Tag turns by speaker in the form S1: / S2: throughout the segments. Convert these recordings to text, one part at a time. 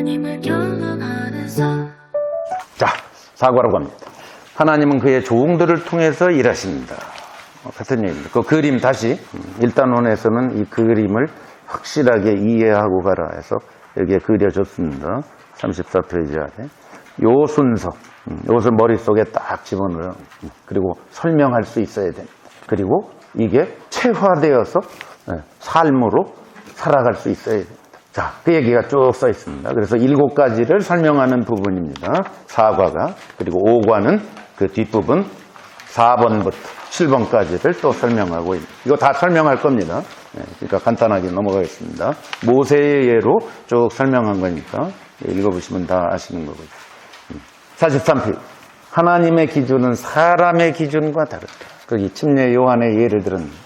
S1: 하나님을 경험하는 삶.
S2: 자, 사과라고 합니다. 하나님은 그의 종들을 통해서 일하십니다. 같은 얘기입니다. 그 그림 다시 1단원에서는 이 그림을 확실하게 이해하고 가라 해서 여기에 그려줬습니다. 34페이지 아래. 요 순서, 이것을 머릿속에 딱 집어넣어요. 그리고 설명할 수 있어야 됩니다. 그리고 이게 체화되어서 삶으로 살아갈 수 있어야 됩니다. 자, 그 얘기가 쭉 써 있습니다. 그래서 7가지를 설명하는 부분입니다. 4과가. 그리고 5과는 그 뒷부분 4번부터 7번까지를 또 설명하고 있습니다. 이거 다 설명할 겁니다. 그러니까 간단하게 넘어가겠습니다. 모세의 예로 쭉 설명한 거니까 읽어보시면 다 아시는 거고요. 43페이지. 하나님의 기준은 사람의 기준과 다르다. 거기 침례 요한의 예를 들었는데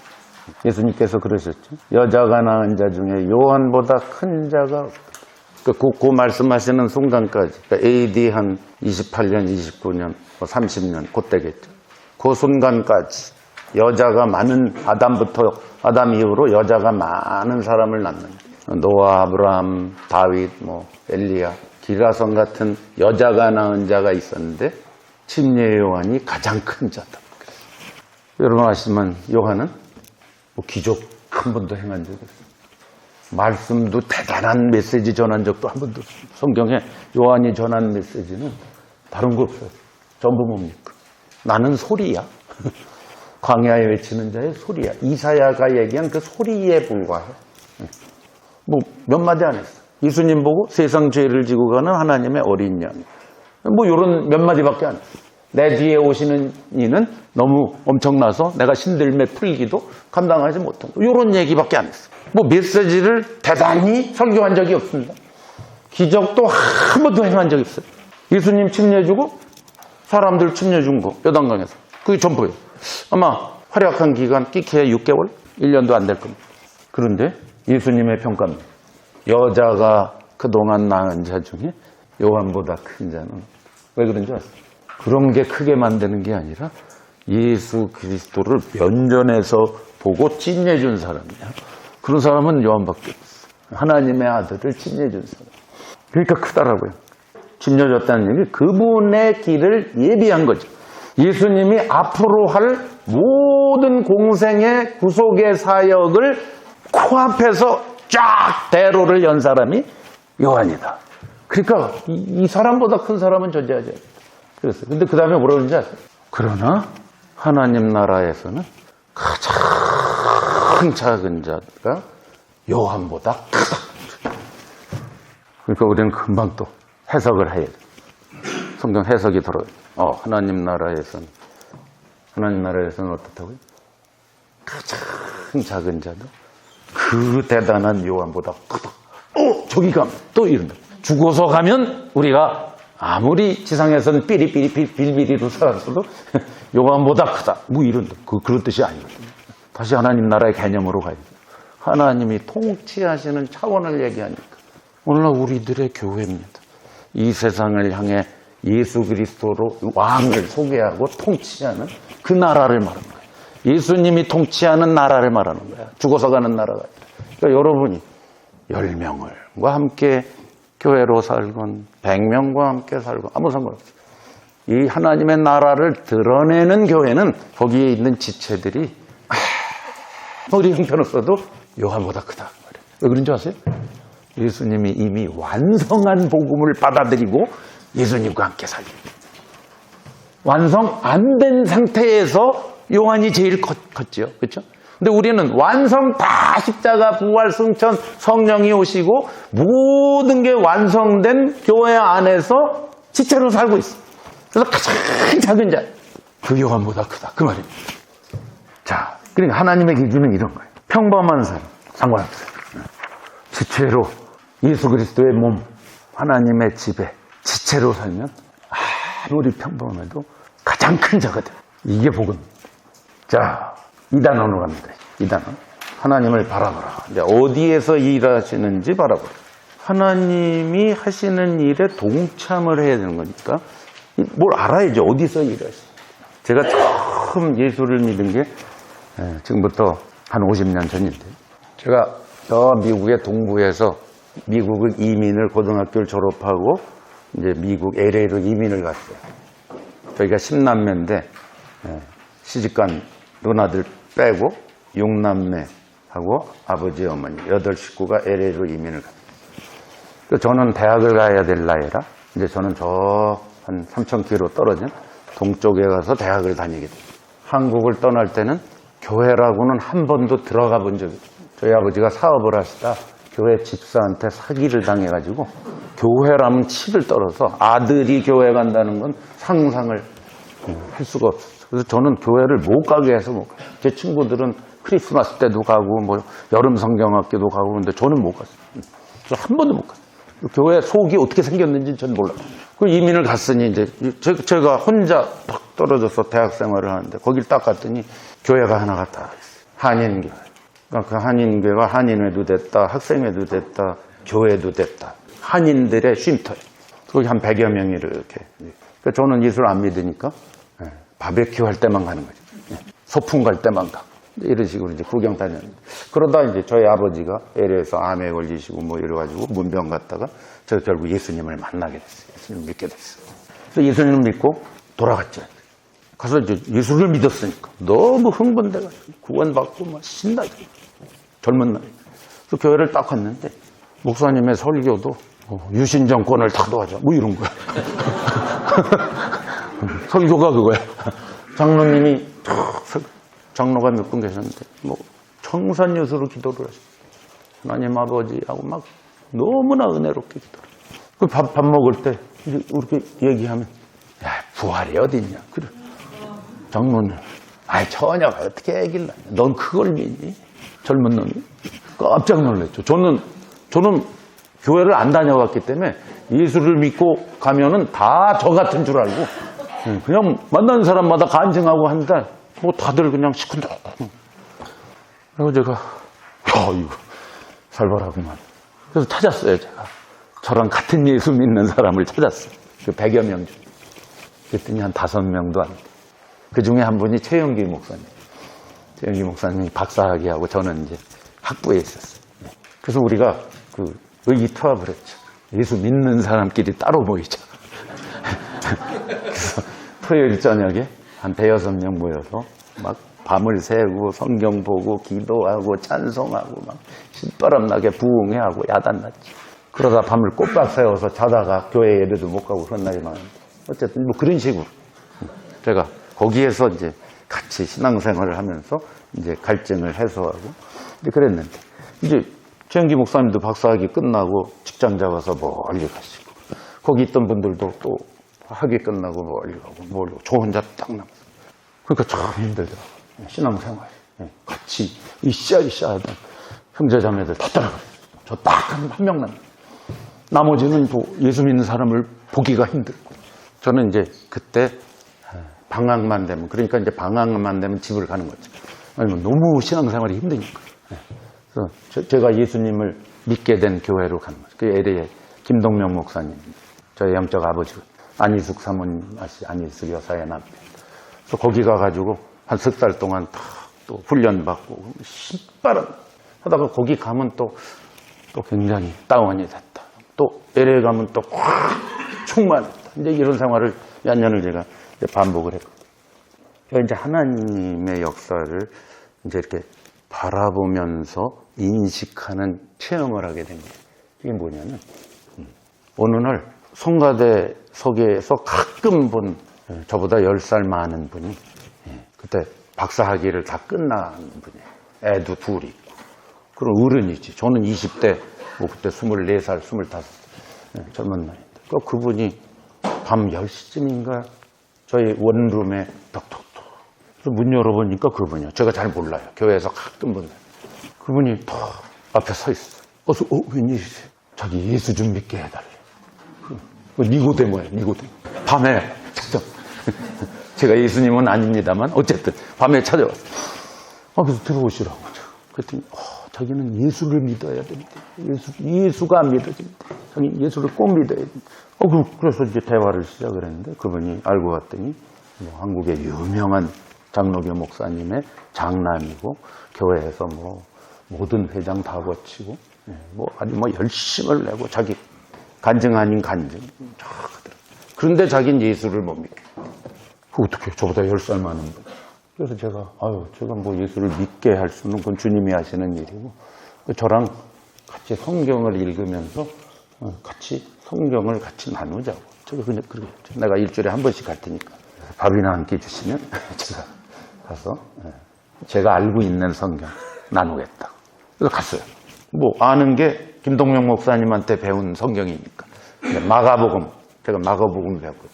S2: 예수님께서 그러셨죠. 여자가 낳은 자 중에 요한보다 큰 자가 없다. 그 말씀하시는 순간까지 그러니까 AD 한 28년, 29년, 30년 그때겠죠. 그 순간까지 여자가 많은 아담 이후로 여자가 많은 사람을 낳는 노아, 아브라함, 다윗, 엘리야, 기라성 같은 여자가 낳은 자가 있었는데 침례 요한이 가장 큰 자다. 여러분 아시지만 요한은 기적 한 번도 행한 적이 없어요. 말씀도 대단한 메시지 전한 적도 한 번도 없어요. 성경에 요한이 전한 메시지는 다른 거 없어요. 전부 뭡니까? 나는 소리야. 광야에 외치는 자의 소리야. 이사야가 얘기한 그 소리에 불과해. 몇 마디 안 했어. 예수님 보고 세상 죄를 지고 가는 하나님의 어린 양. 요런 몇 마디밖에 안 했어. 내 뒤에 오시는 이는 너무 엄청나서 내가 신들매 풀기도 감당하지 못한다. 이런 얘기밖에 안 했어. 메시지를 대단히 설교한 적이 없습니다. 기적도 한 번도 행한 적이 없어요. 예수님 침례주고 사람들 침례준 거 요단강에서 그게 전부예요. 아마 활약한 기간 끼케야 6개월? 1년도 안 될 겁니다. 그런데 예수님의 평가입니다. 여자가 그동안 낳은 자 중에 요한보다 큰 자는 왜 그런 줄 아세요? 그런 게 크게 만드는 게 아니라 예수 그리스도를 면전에서 보고 찐해준 사람이야. 그런 사람은 요한밖에 없어. 하나님의 아들을 찐해준 사람. 그러니까 크다라고요. 찐해줬다는 얘기, 그분의 길을 예비한 거죠. 예수님이 앞으로 할 모든 공생의 구속의 사역을 코앞에서 쫙 대로를 연 사람이 요한이다. 그러니까 이 사람보다 큰 사람은 존재하지 않아요. 그랬어요. 근데 그 다음에 뭐라고 그러는지 아세요? 그러나 하나님 나라에서는 가장 작은 자가 요한보다 크다. 그러니까 우리는 금방 또 해석을 해야 돼. 성경 해석이 들어요. 하나님 나라에서는 어떻다고요? 가장 작은 자도 그 대단한 요한보다 크다. 저기 가면 또 이런다. 죽어서 가면 우리가 아무리 지상에서는 빌비리로 살았어도 요한보다 크다. 이런다. 그런 뜻이 아니거든요. 다시 하나님 나라의 개념으로 가야 돼요. 하나님이 통치하시는 차원을 얘기하니까. 오늘날 우리들의 교회입니다. 이 세상을 향해 예수 그리스도로 왕을 소개하고 통치하는 그 나라를 말하는 거예요. 예수님이 통치하는 나라를 말하는 거예요. 죽어서 가는 나라가 아니라. 그러니까 여러분이 10명과 함께 교회로 살건 100명과 함께 살건 아무 상관없어요. 이 하나님의 나라를 드러내는 교회는 거기에 있는 지체들이 우리 형편없어도 요한보다 크다. 왜 그런지 아세요? 예수님이 이미 완성한 복음을 받아들이고 예수님과 함께 살기. 완성 안 된 상태에서 요한이 제일 컸죠. 그렇죠? 근데 우리는 완성 다 십자가, 부활, 승천, 성령이 오시고 모든 게 완성된 교회 안에서 지체로 살고 있어. 그래서 가장 작은 자, 그 요한보다 크다. 그 말입니다. 자, 그러니까 하나님의 기준은 이런 거예요. 평범한 사람, 상관없어요. 지체로 예수 그리스도의 몸, 하나님의 집에 지체로 살면 아무리 평범해도 가장 큰 자가 돼요. 이게 복음입니다. 자, 2단원으로 갑니다. 2단원. 하나님을 바라보라. 이제 어디에서 일하시는지 바라보라. 하나님이 하시는 일에 동참을 해야 되는 거니까 뭘 알아야죠. 어디서 일하시는지. 제가 처음 예수를 믿은 게 지금부터 한 50년 전인데 제가 저 미국의 동부에서 미국을 이민을 고등학교를 졸업하고 이제 미국 LA로 이민을 갔어요. 저희가 10남매인데 시집간 누나들 빼고 6남매하고 아버지 어머니 8식구가 LA로 이민을 갔어요. 저는 대학을 가야 될 나이라 이제 저는 저 한 3,000km 떨어진 동쪽에 가서 대학을 다니게 돼요. 한국을 떠날 때는 교회라고는 한 번도 들어가 본 적이 없어요. 저희 아버지가 사업을 하시다 교회 집사한테 사기를 당해가지고 교회라면 치를 떨어서 아들이 교회 간다는 건 상상을 할 수가 없었어요. 그래서 저는 교회를 못 가게 해서 못 가요. 제 친구들은 크리스마스 때도 가고 뭐 여름 성경학교도 가고 그런데 저는 못 갔어요. 그래서 한 번도 못 갔어요. 교회 속이 어떻게 생겼는지 전 몰라요. 그 이민을 갔으니 이제 제가 혼자 딱 떨어져서 대학 생활을 하는데 거길 딱 갔더니 교회가 하나가 딱 있어요. 한인교회. 그러니까 그 한인교회가 한인회도 됐다, 학생회도 됐다, 교회도 됐다. 한인들의 쉼터예요. 거기 한 100여 명이 이렇게. 그러니까 저는 예수를 안 믿으니까 바베큐 할 때만 가는 거죠. 소풍 갈 때만 가. 이런 식으로 이제 구경 다녔는데. 그러다 이제 저희 아버지가 LA에서 암에 걸리시고 뭐 이래가지고 문병 갔다가 제가 결국 예수님을 만나게 됐어요. 예수님을 믿게 됐어요. 그래서 예수님을 믿고 돌아갔죠. 가서 이제 예수를 믿었으니까 너무 흥분돼가지고 구원받고 막 신나죠. 젊은 나이. 그래서 교회를 딱 갔는데 목사님의 설교도 유신 정권을 타도하자 뭐 이런 거야. 설교가 그거야. 장로님이 장로가 몇 분 계셨는데 뭐 청산유수로 기도를 하셨어요. 하나님 아버지하고 막 너무나 은혜롭게 기도를. 그 밥 먹을 때 이렇게 얘기하면 야 부활이 어딨냐. 그래. 장로님 아이 처녀가 어떻게 얘기를 하냐. 넌 그걸 믿니? 젊은 놈이. 깜짝 놀랐죠. 저는 교회를 안 다녀왔기 때문에 예수를 믿고 가면은 다 저 같은 줄 알고 그냥 만나는 사람마다 간증하고 하는데 뭐 다들 그냥 시큰둥. 그리고 제가 이거 살벌하구만. 그래서 찾았어요. 제가 저랑 같은 예수 믿는 사람을 찾았어요. 그 100여 명 중에. 그랬더니 한 5명도 안 돼. 그 중에 한 분이 최영기 목사님. 최영기 목사님이 박사학위하고 저는 이제 학부에 있었어요. 그래서 우리가 그 의기투합을 했죠. 예수 믿는 사람끼리 따로 모이자. 그래서 토요일 저녁에 한 5명 모여서 막 밤을 새고 성경 보고 기도하고 찬송하고 막 신바람 나게 부흥회하고 야단났지. 그러다 밤을 꼬박 새워서 자다가 교회 예배도 못 가고 그런 날이 많은데 어쨌든 뭐 그런 식으로 제가 거기에서 이제 같이 신앙생활을 하면서 이제 갈증을 해소하고 이제 그랬는데 이제 최영기 목사님도 박사학위 끝나고 직장 잡아서 멀리 가시고 거기 있던 분들도 또 학위 끝나고 멀리 가고 멀리 가고 저 혼자 딱 남았어요. 그러니까 참 힘들더라고요. 신앙생활 같이 으쌰으쌰 하던 형제자매들 다 따라갔어요. 저 딱 한 명 남았어요. 나머지는 또 예수 믿는 사람을 보기가 힘들고 저는 이제 그때 방학만 되면 그러니까 이제 방학만 되면 집을 가는 거죠. 아니면 너무 신앙생활이 힘드니까. 그래서 제가 예수님을 믿게 된 교회로 가는 거죠. 그 LA의 김동명 목사님, 저희 영적 아버지고 안희숙 사모님 아시 안희숙 여사의 남편. 그래서 거기 가가지고 한 석 달 동안 또 훈련받고 신바람 하다가 거기 가면 또 굉장히 다운이 됐다. 또 LA 가면 또 확 충만했다. 이제 이런 생활을 몇 년을 제가 이제 반복을 했거든요. 제가 이제 하나님의 역사를 이제 이렇게 바라보면서 인식하는 체험을 하게 된 거예요. 이게 뭐냐면 어느 날 성가대 석에서 가끔 본 저보다 10살 많은 분이 그때 박사학위를 다 끝난 분이에요. 애도 둘이 있고. 그럼 어른이지. 저는 20대, 뭐 그때 24살, 25살 젊은 나이인데 그분이 밤 10시쯤인가 저희 원룸에 톡톡톡 문 열어보니까 그분이요. 제가 잘 몰라요. 교회에서 가끔 본다. 그분이 탁 앞에 서 있어. 웬일이세요? 자기 예수 좀 믿게 해달래. 니고데모예요, 니고데모. 밤에 찾아. 제가 예수님은 아닙니다만 어쨌든 밤에 찾아왔어요. 그래서 들어오시라고. 그랬더니 자기는 예수를 믿어야 됩니다. 예수가 안 믿어집니다. 자기는 예수를 꼭 믿어야 됩니다. 그래서 이제 대화를 시작을 했는데 그분이 알고 봤더니 한국의 유명한 장로교 목사님의 장남이고 교회에서 뭐 모든 회장 다 거치고, 아주 열심을 내고, 자기 간증 아닌 간증. 그런데 자기는 예수를 못 믿게. 어떻게, 저보다 10살 많은 분. 그래서 제가, 제가 예수를 믿게 할 수는 그건 주님이 하시는 일이고, 저랑 같이 성경을 읽으면서, 같이 성경을 같이 나누자고. 제가 그냥, 내가 일주일에 한 번씩 갈 테니까. 밥이나 한 끼 주시면, 제가 가서, 제가 알고 있는 성경 나누겠다. 그래서 갔어요. 아는 게 김동명 목사님한테 배운 성경이니까. 마가복음, 제가 마가복음을 배웠거든요.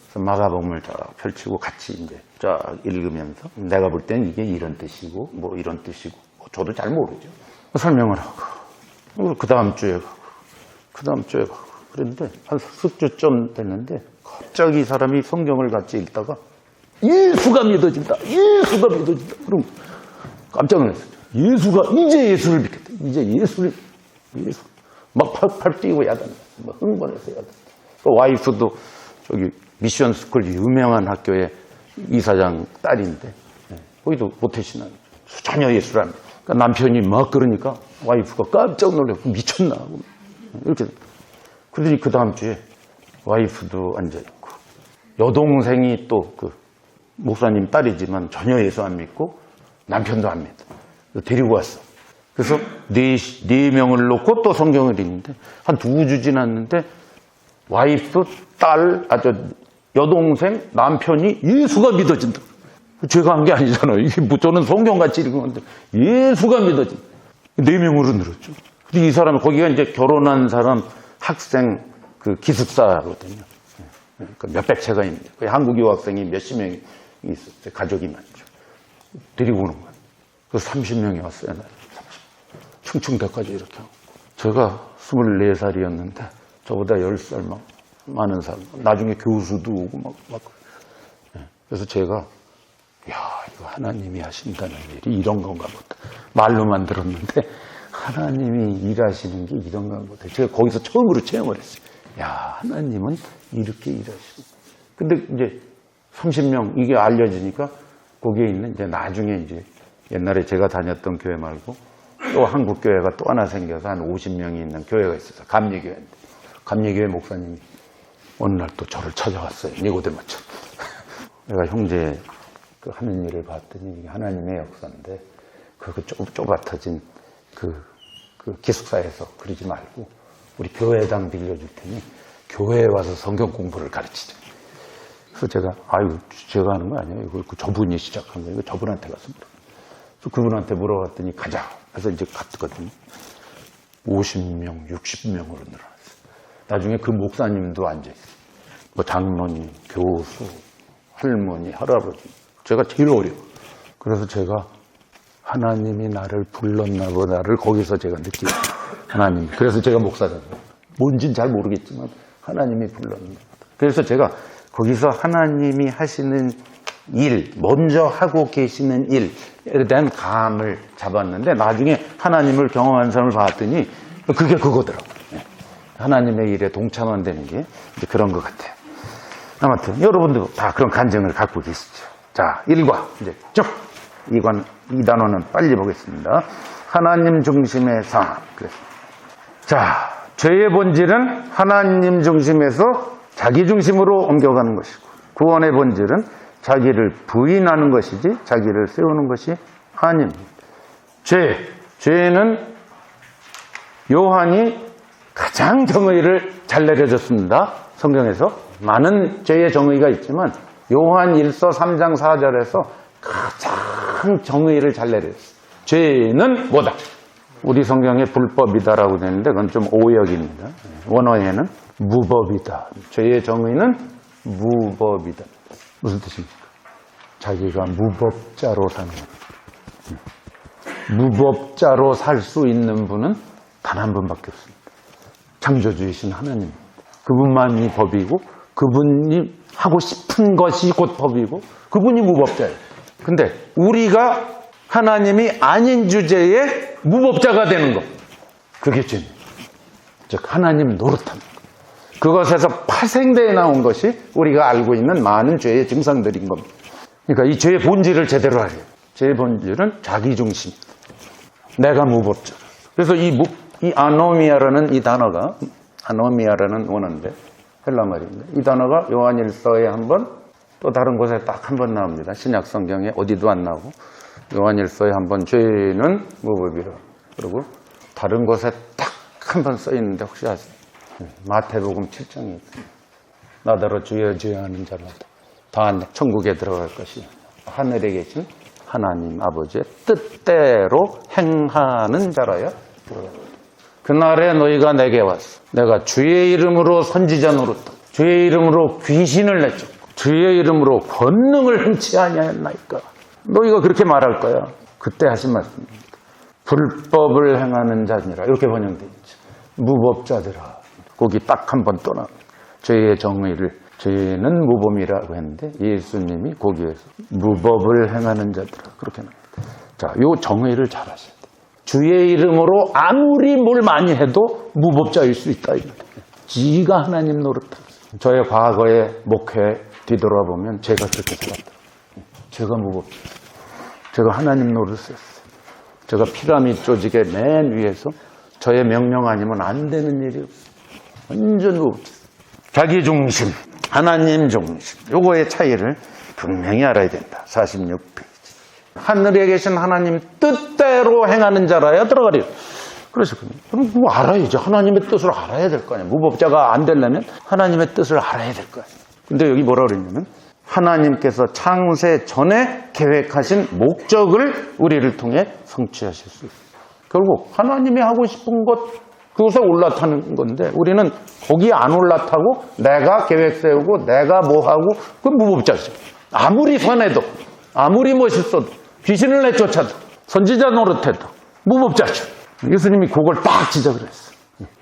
S2: 그래서 마가복음을 쫙 펼치고 같이 이제 쫙 읽으면서 내가 볼 때는 이게 이런 뜻이고, 이런 뜻이고, 저도 잘 모르죠. 설명을 하고, 그 다음 주에 가고, 그런데 한 숙주쯤 됐는데 갑자기 이 사람이 성경을 같이 읽다가 예수가 믿어진다. 그럼 깜짝 놀랐어요. 이제 예수를 믿겠다. 이제 예수. 막 팔 뛰고 야단. 흥분해서 야단. 와이프도 저기 미션 스쿨 유명한 학교의 이사장 딸인데, 거기도 모태신앙. 전혀 예수를 안 믿어. 그러니까 남편이 막 그러니까 와이프가 깜짝 놀라고 미쳤나. 이렇게. 그러더니 그 다음 주에 와이프도 앉아있고, 여동생이 또 목사님 딸이지만 전혀 예수 안 믿고, 남편도 안 믿어. 데리고 왔어. 그래서 네 명을 놓고 또 성경을 읽는데, 한 2주 지났는데, 와이프, 딸, 여동생, 남편이 예수가 믿어진다. 제가 한 게 아니잖아요. 이게 저는 성경같이 읽은 건데, 예수가 믿어진다. 4명으로 늘었죠. 근데 이 사람이, 거기가 이제 결혼한 사람, 학생, 기숙사거든요. 그러니까 몇백 채가 있는데, 한국 유학생이 몇십 명이 있었어요. 가족이 많죠. 데리고 오는 거예요. 그래서 30명이 왔어요. 30. 충청대까지 이렇게 하고. 제가 24살이었는데, 저보다 10살 많은 사람. 나중에 교수도 오고 그래서 제가, 이거 하나님이 하신다는 일이 이런 건가 보다. 말로만 들었는데, 하나님이 일하시는 게 이런가 보다. 제가 거기서 처음으로 체험을 했어요. 하나님은 이렇게 일하시는. 근데 이제 30명, 이게 알려지니까, 거기에 있는 나중에 옛날에 제가 다녔던 교회 말고, 또 한국 교회가 또 하나 생겨서 한 50명이 있는 교회가 있었어요. 감리교회인데. 감리교회 목사님이 어느 날 또 저를 찾아왔어요. 니고데모처럼. 내가 형제 하는 일을 봤더니 이게 하나님의 역사인데, 좁아터진 그 기숙사에서 그러지 말고 우리 교회당 빌려줄 테니 교회에 와서 성경 공부를 가르치자. 그래서 제가 하는 거 아니에요. 이거 저분이 시작한 거예요. 저분한테 가서 물어. 그래서 그분한테 물어봤더니 가자. 그래서 이제 갔거든요. 50명, 60명으로 늘어났어요. 나중에 그 목사님도 앉아있어요. 장로님, 교수, 할머니, 할아버지. 제가 제일 어려워. 그래서 제가 하나님이 나를 불렀나 보다를 거기서 제가 느끼고, 하나님. 그래서 제가 목사잖아요. 뭔진 잘 모르겠지만 하나님이 불렀나 보다. 그래서 제가 거기서 하나님이 하시는 일, 먼저 하고 계시는 일에 대한 감을 잡았는데, 나중에 하나님을 경험한 사람을 봤더니 그게 그거더라고요. 하나님의 일에 동참한다는 게 이제 그런 것 같아요. 아무튼 여러분도 다 그런 간증을 갖고 계시죠. 자, 1과 이제 쭉 이 단어는 빨리 보겠습니다. 하나님 중심의 상황. 자, 죄의 본질은 하나님 중심에서 자기 중심으로 옮겨가는 것이고, 구원의 본질은 자기를 부인하는 것이지 자기를 세우는 것이 아닙니다. 죄는 요한이 가장 정의를 잘 내려줬습니다. 성경에서 많은 죄의 정의가 있지만 요한 1서 3장 4절에서 가장 정의를 잘 내렸어요. 죄는 뭐다? 우리 성경에 불법이다라고 되는데 그건 좀 오역입니다. 원어에는 무법이다. 죄의 정의는 무법이다. 무슨 뜻입니까? 자기가 무법자로 사는 겁니다. 무법자로 살 수 있는 분은 단 한 분밖에 없습니다. 창조주이신 하나님. 그분만이 법이고 그분이 하고 싶은 것이 곧 법이고 그분이 무법자예요. 근데 우리가 하나님이 아닌 주제에 무법자가 되는 것. 그게 죄입니다. 즉 하나님 노릇하는 것. 그것에서 파생되어 나온 것이 우리가 알고 있는 많은 죄의 증상들인 겁니다. 그러니까 이 죄의 본질을 제대로 알아요. 죄의 본질은 자기중심. 내가 무법자로서. 그래서 이 아노미아라는 이 단어가, 아노미아라는 원어인데, 헬라 말인데, 이 단어가 요한일서에 한 번, 또 다른 곳에 딱 한 번 나옵니다. 신약 성경에 어디도 안 나오고, 요한일서에 한 번 죄는 무법이라. 그리고 다른 곳에 딱 한 번 써 있는데 혹시 아세요? 마태복음 7장에 나더러 주여 주여 하는 자마다 다 천국에 들어갈 것이 하늘에 계신 하나님 아버지의 뜻대로 행하는 자라야 들어간다. 그날에 너희가 내게 왔어. 내가 주의 이름으로 선지자 노릇하고 주의 이름으로 귀신을 내쫓고 주의 이름으로 권능을 행치 아니하였나이까. 너희가 그렇게 말할 거야. 그때 하신 말씀입니다. 불법을 행하는 자니라 이렇게 번역되어 있죠. 무법자들아. 거기 딱 한 번 또 나옵니다. 죄의 정의를 죄는 무범이라고 했는데 예수님이 거기에서 무법을 행하는 자들아 그렇게 나옵니다. 자, 요 정의를 잘 하셔야 돼요. 주의 이름으로 아무리 뭘 많이 해도 무법자일 수 있다. 지가 하나님 노릇하고. 저의 과거의 목회 뒤돌아보면 제가 그렇게 살았다. 제가 무법자. 제가 하나님 노릇을 했어요. 제가 피라미드 조직의 맨 위에서 저의 명령 아니면 안 되는 일이 없어요. 완전 무법자. 자기 중심, 하나님 중심. 요거의 차이를 분명히 알아야 된다. 46페이지. 하늘에 계신 하나님 뜻대로 행하는 자라야 들어가리라. 그러셨거든요. 그럼 뭐 알아야죠. 하나님의 뜻을 알아야 될 거 아니에요. 무법자가 안 되려면 하나님의 뜻을 알아야 될 거 아니에요. 근데 여기 뭐라 그랬냐면 하나님께서 창세 전에 계획하신 목적을 우리를 통해 성취하실 수 있어요. 결국 하나님이 하고 싶은 것 그것에 올라타는 건데 우리는 거기에 안 올라타고 내가 계획 세우고 내가 뭐 하고 그건 무법자죠. 아무리 선해도 아무리 멋있어도 귀신을 내쫓아도 선지자 노릇해도 무법자죠. 예수님이 그걸 딱 지적을 했어요.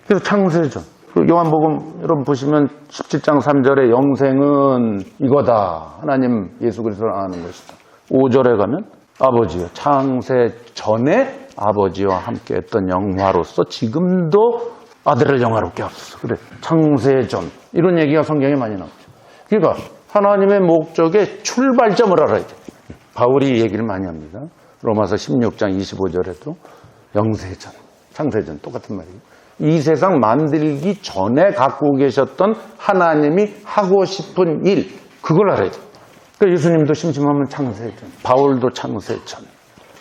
S2: 그래서 창세전 요한복음 여러분 보시면 17장 3절에 영생은 이거다. 하나님 예수 그리스도를 아는 것이다. 5절에 가면 아버지요 창세 전에 아버지와 함께 했던 영화로서 지금도 아들을 영화롭게 하소서. 그래 창세전 이런 얘기가 성경에 많이 나오죠. 그러니까 하나님의 목적의 출발점을 알아야 돼. 바울이 얘기를 많이 합니다. 로마서 16장 25절에도 영세전, 창세전 똑같은 말이에요. 이 세상 만들기 전에 갖고 계셨던 하나님이 하고 싶은 일 그걸 알아야 돼. 그러니까 예수님도 심심하면 창세전, 바울도 창세전,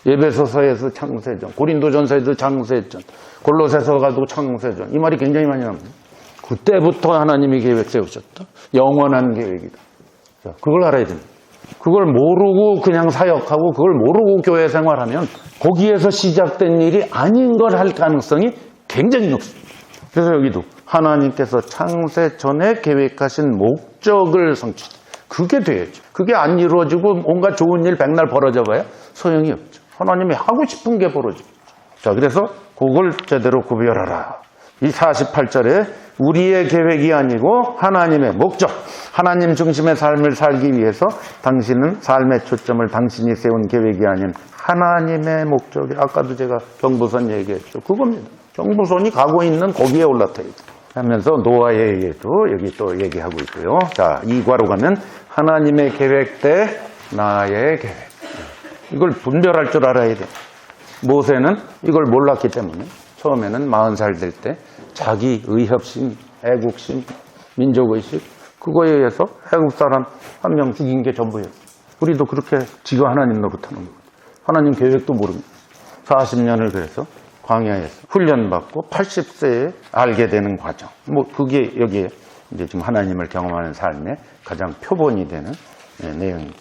S2: 에베소서에서 창세전, 고린도전서에도 창세전, 골로새서 가도 창세전. 이 말이 굉장히 많이 나옵니다. 그때부터 하나님이 계획 세우셨다. 영원한 계획이다. 자, 그걸 알아야 됩니다. 그걸 모르고 그냥 사역하고 그걸 모르고 교회 생활하면 거기에서 시작된 일이 아닌 걸 할 가능성이 굉장히 높습니다. 그래서 여기도 하나님께서 창세 전에 계획하신 목적을 성취. 그게 돼야죠. 그게 안 이루어지고 온갖 좋은 일 백날 벌어져 봐야 소용이 없죠. 하나님이 하고 싶은 게 벌어지죠. 자, 그래서 그걸 제대로 구별하라. 이 48절에 우리의 계획이 아니고 하나님의 목적, 하나님 중심의 삶을 살기 위해서 당신은 삶의 초점을 당신이 세운 계획이 아닌 하나님의 목적이 아까도 제가 경부선 얘기했죠. 그겁니다. 경부선이 가고 있는 거기에 올라타야 돼. 하면서 노아의 예도 여기 또 얘기하고 있고요. 자, 2과로 가면 하나님의 계획 대 나의 계획. 이걸 분별할 줄 알아야 돼. 모세는 이걸 몰랐기 때문에 처음에는 40살 될 때 자기 의협심, 애국심, 민족의식 그거에 의해서 애국 사람 한 명 죽인 게 전부예요. 우리도 그렇게 지가 하나님 노릇하는 거예요. 하나님 계획도 모릅니다. 40년을 그래서 광야에서 훈련받고 80세에 알게 되는 과정. 뭐 그게 여기에 이제 지금 하나님을 경험하는 삶의 가장 표본이 되는 내용입니다.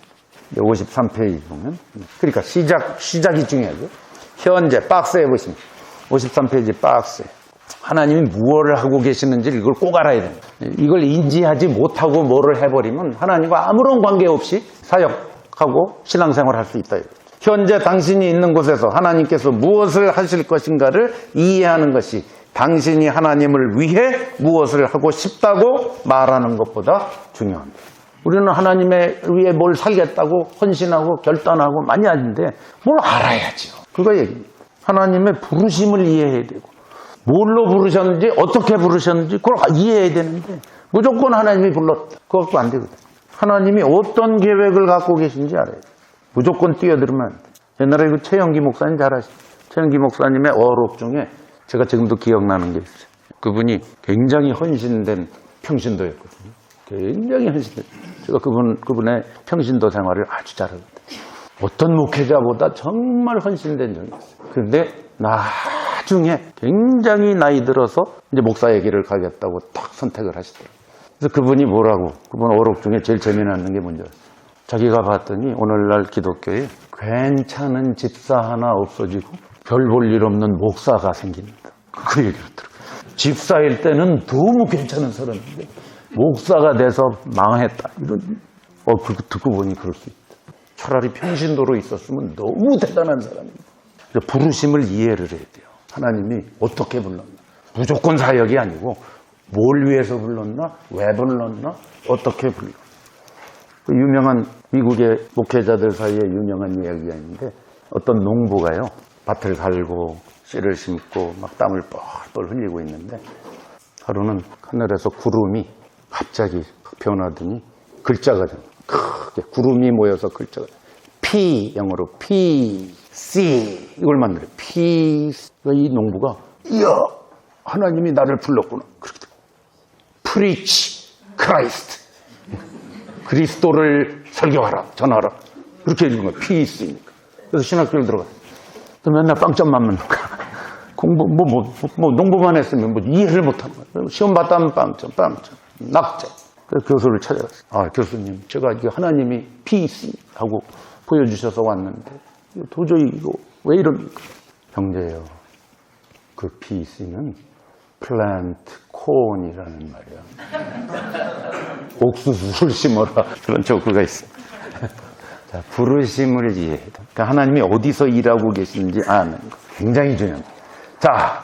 S2: 53페이지 보면 그러니까 시작이 중요하죠. 현재 박스에 보시면 53페이지 박스에 하나님이 무엇을 하고 계시는지 이걸 꼭 알아야 됩니다. 이걸 인지하지 못하고 뭐를 해버리면 하나님과 아무런 관계없이 사역하고 신앙생활을 할 수 있다. 현재 당신이 있는 곳에서 하나님께서 무엇을 하실 것인가를 이해하는 것이 당신이 하나님을 위해 무엇을 하고 싶다고 말하는 것보다 중요합니다. 우리는 하나님의 위해 뭘 살겠다고 헌신하고 결단하고 많이 하는데 뭘 알아야죠. 그거 얘기입니다. 하나님의 부르심을 이해해야 되고 뭘로 부르셨는지 어떻게 부르셨는지 그걸 이해해야 되는데 무조건 하나님이 불렀다. 그것도 안 되거든요. 하나님이 어떤 계획을 갖고 계신지 알아야 돼요. 무조건 뛰어들면 안 돼. 옛날에 그 최영기 목사님 잘 아시죠? 최영기 목사님의 어록 중에 제가 지금도 기억나는 게 있어요. 그분이 굉장히 헌신된 평신도였거든요. 굉장히 헌신된. 제가 그분의 평신도 생활을 아주 잘하거든요. 어떤 목회자보다 정말 헌신된 적이 있어요. 그런데 나중에 굉장히 나이 들어서 이제 목사의 길을 가겠다고 딱 선택을 하시더라고요. 그래서 그분이 뭐라고, 그분 어록 중에 제일 재미나는 게 뭔지 알아요? 자기가 봤더니 오늘날 기독교에 괜찮은 집사 하나 없어지고 별 볼 일 없는 목사가 생긴다. 그 얘기를 들어요. 집사일 때는 너무 괜찮은 사람인데 목사가 돼서 망했다. 이런, 그거 듣고 보니 그럴 수 있다. 차라리 평신도로 있었으면 너무 대단한 사람입니다. 부르심을 이해를 해야 돼요. 하나님이 어떻게 불렀나. 무조건 사역이 아니고 뭘 위해서 불렀나, 왜 불렀나, 어떻게 불렀나. 그 유명한 미국의 목회자들 사이에 유명한 이야기가 있는데 어떤 농부가요. 밭을 갈고 씨를 심고 막 땀을 뻘뻘 흘리고 있는데 하루는 하늘에서 구름이 갑자기 변하더니 글자가 크게 구름이 모여서 글자가 P, 영어로 P, C 이걸 만들어요. P, 이 농부가 이야 하나님이 나를 불렀구나. 그렇게 Preach Christ. 그리스도를 설교하라, 전하라. 그렇게 읽은 거예요. P.C.니까. 그래서 신학교를 들어갔어요. 맨날 빵점만 맞는 거야. 공부, 농부만 했으면 이해를 못한 거야. 시험 봤다면 빵점. 낙점. 그래서 교수를 찾아갔어요. 교수님, 제가 이게 하나님이 P.C. 하고 보여주셔서 왔는데, 도저히 이거 왜 이럽니까? 형제요. 그 P.C.는 플랜트 콘이라는 말이야. 옥수수를 심어라. 그런 조크가 있습니다. 자, 부르심을 이해해야 돼. 그러니까 하나님이 어디서 일하고 계시는지 아는 거. 굉장히 중요합니다. 자,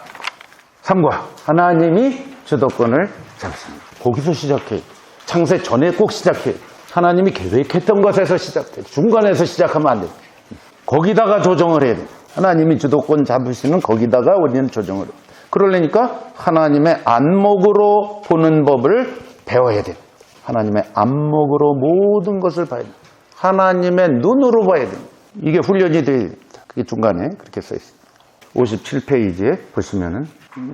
S2: 3과 하나님이 주도권을 잡습니다. 거기서 시작해요. 창세 전에 꼭 시작해요. 하나님이 계획했던 것에서 시작해요. 중간에서 시작하면 안 돼요. 거기다가 조정을 해야 돼요. 하나님이 주도권 잡으시는 거기다가 우리는 조정을 해요. 그러려니까 하나님의 안목으로 보는 법을 배워야 돼요. 하나님의 안목으로 모든 것을 봐야 돼요. 하나님의 눈으로 봐야 돼요. 이게 훈련이 돼야 됩니다. 그게 중간에 그렇게 써 있습니다. 57페이지에 보시면은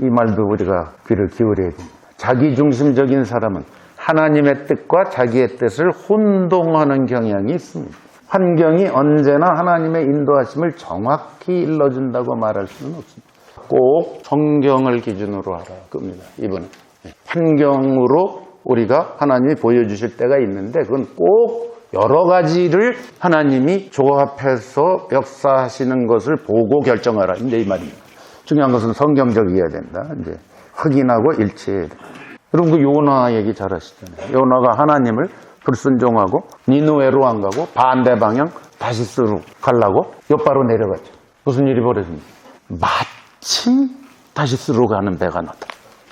S2: 이 말도 우리가 귀를 기울여야 됩니다. 자기중심적인 사람은 하나님의 뜻과 자기의 뜻을 혼동하는 경향이 있습니다. 환경이 언제나 하나님의 인도하심을 정확히 일러준다고 말할 수는 없습니다. 꼭 성경을 기준으로 하라 겁니다. 이번에 환경으로 우리가 하나님이 보여주실 때가 있는데 그건 꼭 여러 가지를 하나님이 조합해서 역사하시는 것을 보고 결정하라. 이제 이 말입니다. 중요한 것은 성경적이어야 된다. 이제 확인하고 일치해야 된다. 여러분 그 요나 얘기 잘 하시잖아요. 요나가 하나님을 불순종하고 니느웨로 안 가고 반대 방향 다시스로 가려고 옆바로 내려갔죠. 무슨 일이 벌어집니까? 마침 다시스로 가는 배가 나타.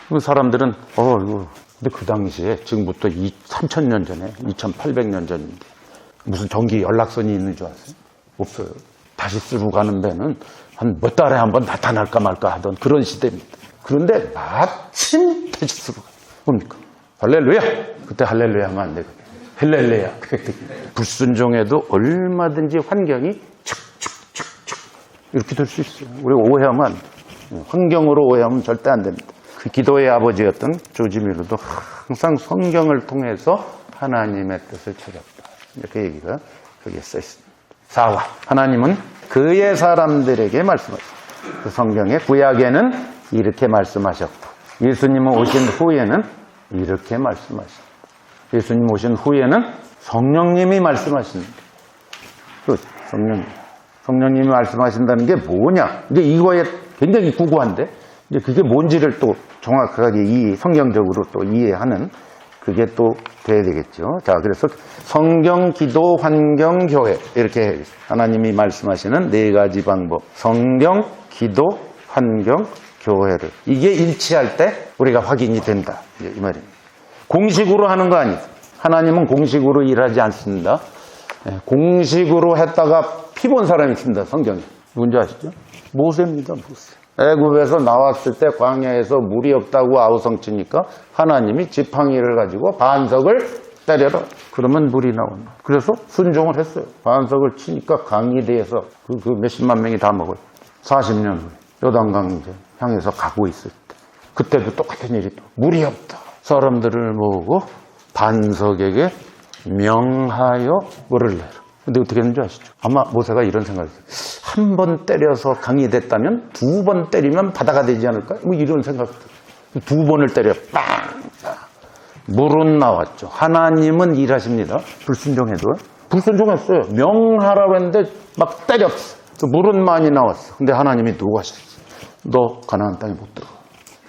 S2: 그 사람들은 이거 근데 그 당시에 지금부터 3,000년 전에 2,800년 전인데 무슨 전기 연락선이 있는 줄 아세요? 없어요. 다시스로 가는 배는 한 몇 달에 한 번 나타날까 말까 하던 그런 시대입니다. 그런데 마침 다시스로 가. 뭡니까? 할렐루야. 그때 할렐루야 하면 안 되거든요. 헬렐레야. 불순종해도 얼마든지 환경이 축축축축 이렇게 될 수 있어요. 우리가 오해하면 안 돼요. 환경으로 오해하면 절대 안 됩니다. 그 기도의 아버지였던 조지 밀러도 항상 성경을 통해서 하나님의 뜻을 찾았다. 이렇게 얘기가 거기에 써 있습니다. 4와 하나님은 그의 사람들에게 말씀하셨다. 그 성경의 구약에는 이렇게 말씀하셨고 예수님은 오신 후에는 이렇게 말씀하셨다. 예수님 오신 후에는 성령님이 말씀하십니다. 성령님이 말씀하신다는 게 뭐냐? 이제 이거에 굉장히 구구한데 이제 그게 뭔지를 또 정확하게 이 성경적으로 또 이해하는 그게 또 돼야 되겠죠. 자, 그래서 성경, 기도, 환경, 교회 이렇게 하나님이 말씀하시는 네 가지 방법. 성경, 기도, 환경, 교회를 이게 일치할 때 우리가 확인이 된다. 이 말입니다. 공식으로 하는 거 아니에요. 하나님은 공식으로 일하지 않습니다. 공식으로 했다가 피 본 사람이 있습니다. 성경에. 누군지 아시죠? 모세입니다. 모세. 애굽에서 나왔을 때 광야에서 물이 없다고 아우성치니까 하나님이 지팡이를 가지고 반석을 때려라. 그러면 물이 나온다. 그래서 순종을 했어요. 반석을 치니까 강이 돼서 그 몇십만 명이 다 먹어요. 40년 후에 요단강 이제 향해서 가고 있을 때 그때도 똑같은 일이 또 물이 없다. 사람들을 모으고 반석에게 명하여 물을 내라. 근데 어떻게 했는지 아시죠? 아마 모세가 이런 생각을 했어요. 한 번 때려서 강이 됐다면 2번 때리면 바다가 되지 않을까? 뭐 이런 생각. 2번을 때려 빵! 물은 나왔죠. 하나님은 일하십니다. 불순종해도. 불순종했어요. 명하라고 했는데 막 때렸어. 물은 많이 나왔어. 근데 하나님이 누구 하셨어? 너 가나안 땅에 못 들어가.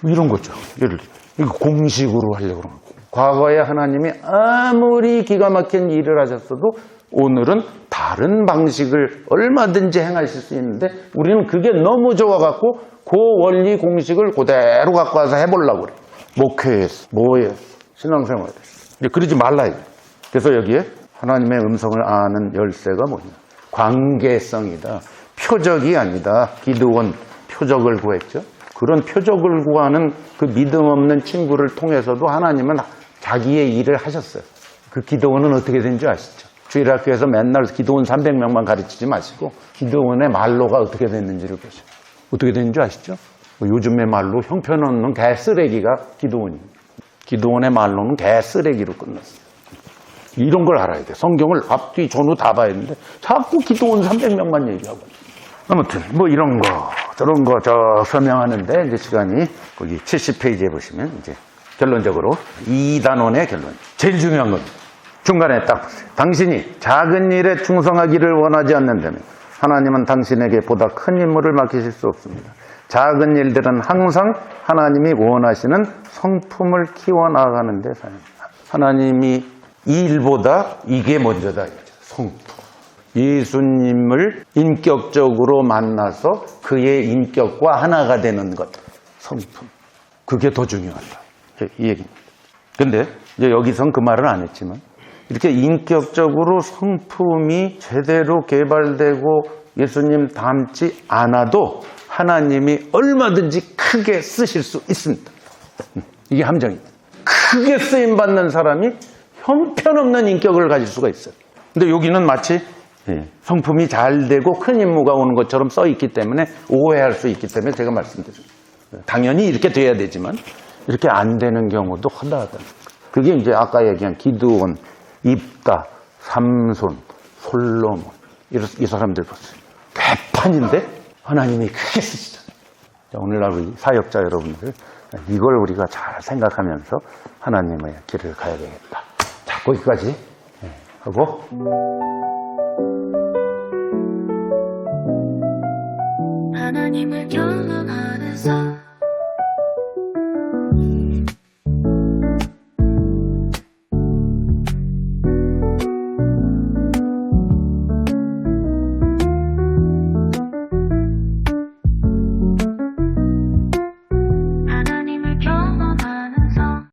S2: 이런 거죠. 예를 들어. 이거 공식으로 하려고 그러는 거고. 과거에 하나님이 아무리 기가 막힌 일을 하셨어도 오늘은 다른 방식을 얼마든지 행하실 수 있는데 우리는 그게 너무 좋아갖고 그 원리 공식을 그대로 갖고 와서 해보려고 그래. 목회에서, 뭐에서, 신앙생활에서. 이제 그러지 말라 이거. 그래서 여기에 하나님의 음성을 아는 열쇠가 뭐냐. 관계성이다. 표적이 아니다. 기드온 표적을 구했죠. 그런 표적을 구하는 그 믿음 없는 친구를 통해서도 하나님은 자기의 일을 하셨어요. 그 기드온은 어떻게 된지 아시죠? 주일학교에서 맨날 기드온 300명만 가르치지 마시고 기드온의 말로가 어떻게 됐는지를 보세요. 어떻게 됐는지 아시죠? 요즘의 말로 형편없는 개쓰레기가 기드온입니다. 기드온의 말로는 개쓰레기로 끝났어요. 이런 걸 알아야 돼. 성경을 앞뒤 전후 다 봐야 되는데 자꾸 기드온 300명만 얘기하고. 아무튼 뭐 이런 거 저런 거 설명하는데 이제 시간이 거기 70페이지에 보시면 이제 결론적으로 2단원의 결론. 제일 중요한 건 중간에 딱 보세요. 당신이 작은 일에 충성하기를 원하지 않는다면 하나님은 당신에게 보다 큰 임무를 맡기실 수 없습니다. 작은 일들은 항상 하나님이 원하시는 성품을 키워나가는 데 사용합니다. 하나님이 이 일보다 이게 먼저다. 성품. 예수님을 인격적으로 만나서 그의 인격과 하나가 되는 것. 성품. 그게 더 중요하다. 이 얘기입니다. 근데 이제 여기선 그 말은 안 했지만 이렇게 인격적으로 성품이 제대로 개발되고 예수님 닮지 않아도 하나님이 얼마든지 크게 쓰실 수 있습니다. 이게 함정입니다. 크게 쓰임받는 사람이 형편없는 인격을 가질 수가 있어요. 근데 여기는 마치 성품이 잘 되고 큰 임무가 오는 것처럼 써 있기 때문에 오해할 수 있기 때문에 제가 말씀드립니다. 당연히 이렇게 돼야 되지만 이렇게 안 되는 경우도 허다하다. 그게 이제 아까 얘기한 기드온, 입다, 삼손, 솔로몬 이 사람들 보세요. 개판인데 하나님이 크게 쓰시잖아요. 오늘날 우리 사역자 여러분들 이걸 우리가 잘 생각하면서 하나님의 길을 가야 되겠다. 자, 거기까지 하고
S1: 하나님을 경험하는 삶